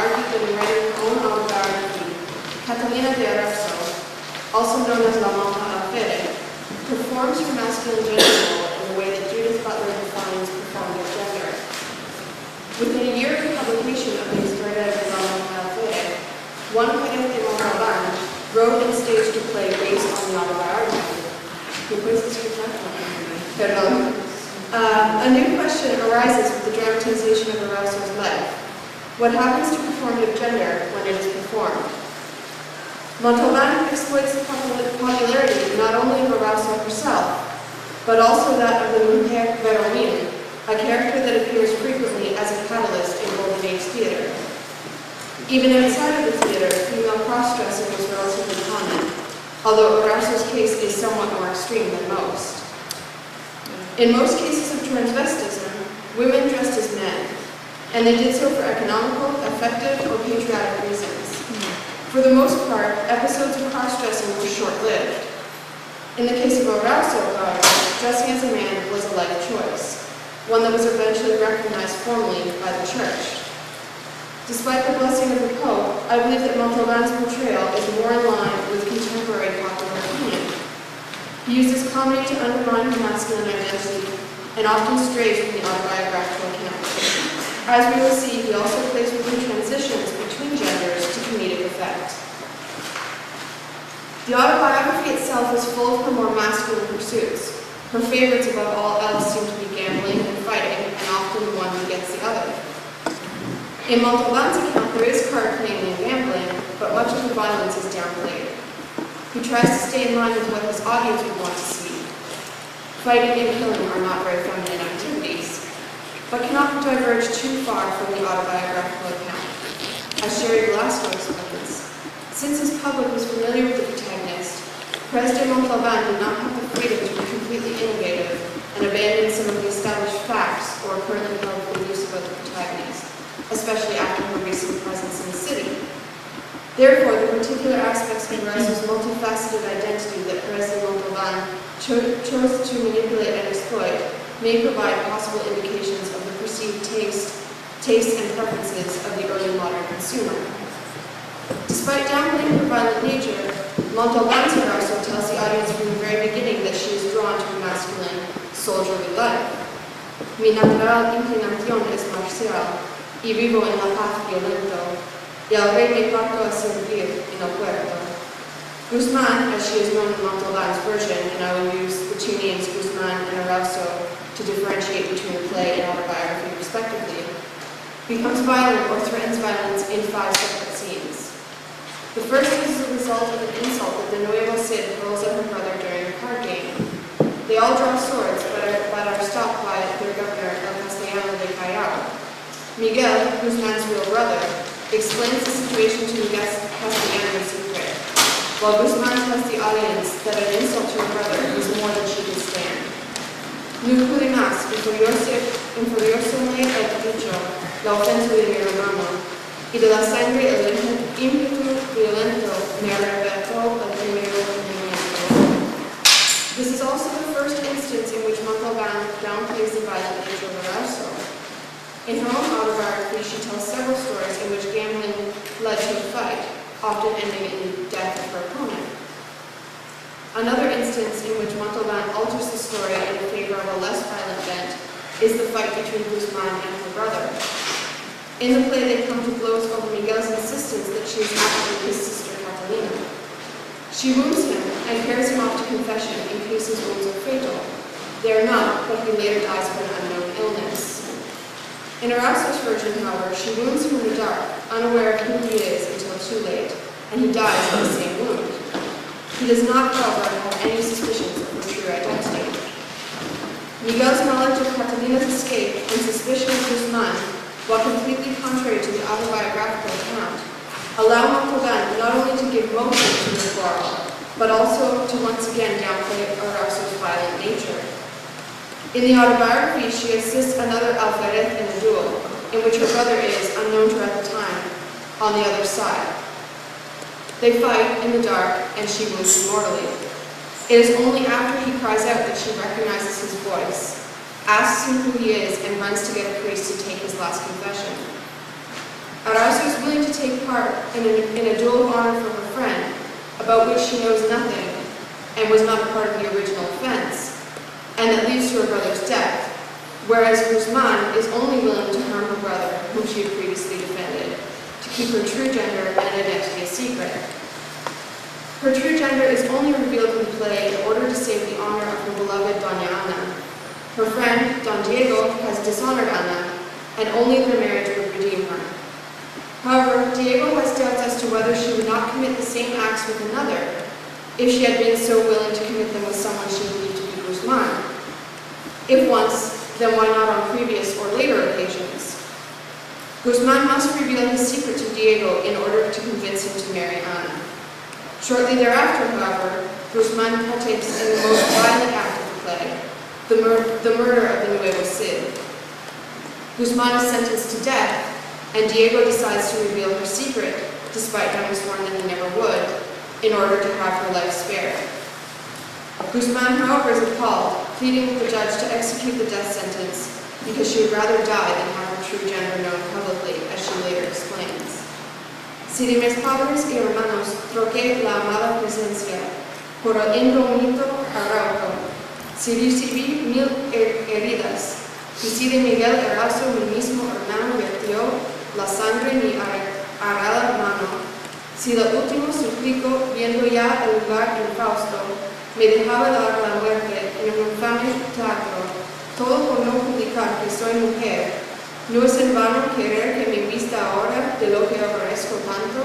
argued that in writing her own autobiography, Catalina de Arauzo, also known as La Monja alférez, performs her masculine gender role in the way that Judith Butler defines performative gender. Within a year of the publication of the Historia de la Monja alférez, Juan Pérez de Montalbán wrote and staged a play based on the autobiography. A new question arises with the dramatization of Arauzo's life. What happens to performative gender when it is performed? Montalbán exploits the popularity not only of Arauzo herself, but also that of the mujer varonil, a character that appears frequently as a catalyst in Golden Age theater. Even outside of the theater, female cross-dressing was relatively common, although Arauzo's case is somewhat more extreme than most. In most cases of transvestism, women dressed as men, and they did so for economical, effective, or patriotic reasons. For the most part, episodes of cross-dressing were short-lived. In the case of Arauzo, however, dressing as a man was a life choice, one that was eventually recognized formally by the Church. Despite the blessing of the Pope, I believe that Montalbán's portrayal is more in line with contemporary popular opinion. He uses comedy to undermine her masculine identity and often strays from the autobiographical account. As we will see, he also plays with the transitions between genders to comedic effect. The autobiography itself is full of her more masculine pursuits. Her favorites above all else seem to be gambling and fighting, and often the one who gets the other. In Montalbán's account, there is card playing and gambling, but much of the violence is downplayed. He tries to stay in line with what his audience would want to see. Fighting and killing are not very feminine activities, but cannot diverge too far from the autobiographical account. As Sherry Velasco explains, since his public was familiar with the protagonist, President Montalbán did not have the freedom to be completely innovative and abandon some of the established facts or currently held beliefs about the protagonist, especially after her recent presence in the city. Therefore, the particular aspects of Arauzo's multifaceted identity that President Montalbán chose to manipulate and exploit may provide possible indications of the perceived tastes and preferences of the early modern consumer. Despite downplaying her violent nature, Montalbán's Arauzo tells the audience from the very beginning that she is drawn to a masculine, soldierly life. Mi natural inclinación es marcial, y vivo en la paz violento, y al rey me parto a servir en el puerto. Guzmán, as she is known in Montalbán's version, and I will use the two names Guzmán and Arauzo to differentiate between the play and autobiography respectively, becomes violent or threatens violence in 5 separate scenes. The first is as a result of an insult that the Nuevo Cid hurls at her brother during a card game. They all draw swords, but are stopped by their governor, El Castellano de Callao. Miguel, Guzmán's real brother, explains the situation to Miguel Castellano in secret, while Guzmán tells the audience that an insult to her brother is more than she can stand. No pude más, inferiórseme el dicho, la ofensa de mi hermano, y de la sangre el ímpetu violento me arrebató el primero movimiento. This is also the first instance in which Montalbán downplays the violent nature of Arauzo. In her own autobiography, she tells several stories in which gambling led to a fight, often ending in the death of her opponent. Another instance in which Montalbán alters the story in favor of a less violent bent is the fight between Guzmán and her brother. In the play, they come to blows over Miguel's insistence that she is actually his sister Catalina. She wounds him and carries him off to confession in case his wounds are fatal. They are not, but he later dies of an unknown illness. In Arauzo's version, however, she wounds him in the dark, unaware of who he is until too late, and he dies of the same wound. He does not, however, have any suspicions of her true identity. Miguel's knowledge of Catalina's escape and suspicion of Guzmán, while completely contrary to the autobiographical account, allow Montalbán not only to give motion to the quarrel, but also to once again downplay Arauzo's violent nature. In the autobiography, she assists another alférez in a duel, in which her brother is, unknown to her at the time, on the other side. They fight in the dark, and she wounds him mortally. It is only after he cries out that she recognizes his voice, asks him who he is, and runs to get a priest to take his last confession. Arauzo is willing to take part in a duel of honor for her friend, about which she knows nothing, and was not a part of the original offense, and that leads to her brother's death, whereas Guzman is only willing to harm her brother, whom she had previously defended, to keep her true gender and identity a secret. Her true gender is only revealed in the play in order to save the honor of her beloved Doña Ana. Her friend, Don Diego, has dishonored Ana, and only their marriage would redeem her. However, Diego has doubts as to whether she would not commit the same acts with another, if she had been so willing to commit them with someone she believed to be Guzman. If once, then why not on previous or later occasions? Guzman must reveal his secret to Diego in order to convince him to marry Ana. Shortly thereafter, however, Guzman partakes in the most violent act of the play, the murder of the Nuevo Cid. Guzman is sentenced to death, and Diego decides to reveal her secret, despite having sworn that he never would, in order to have her life spared. Guzman, however, is appalled, pleading with the judge to execute the death sentence because she would rather die than have her true gender known publicly, as she later explains. Si de mis padres y hermanos troqué la amada presencia por el indómito arauco, si recibí 1000 heridas, y si de Miguel Erazo mi mismo hermano vertió la sangre mi arada mano, si lo último suplico, viendo ya el lugar infausto, me dejaba dar la muerte en un infame teatro, todo por no publicar que soy mujer. ¿No es en vano querer que me vista ahora de lo que aborrezco tanto?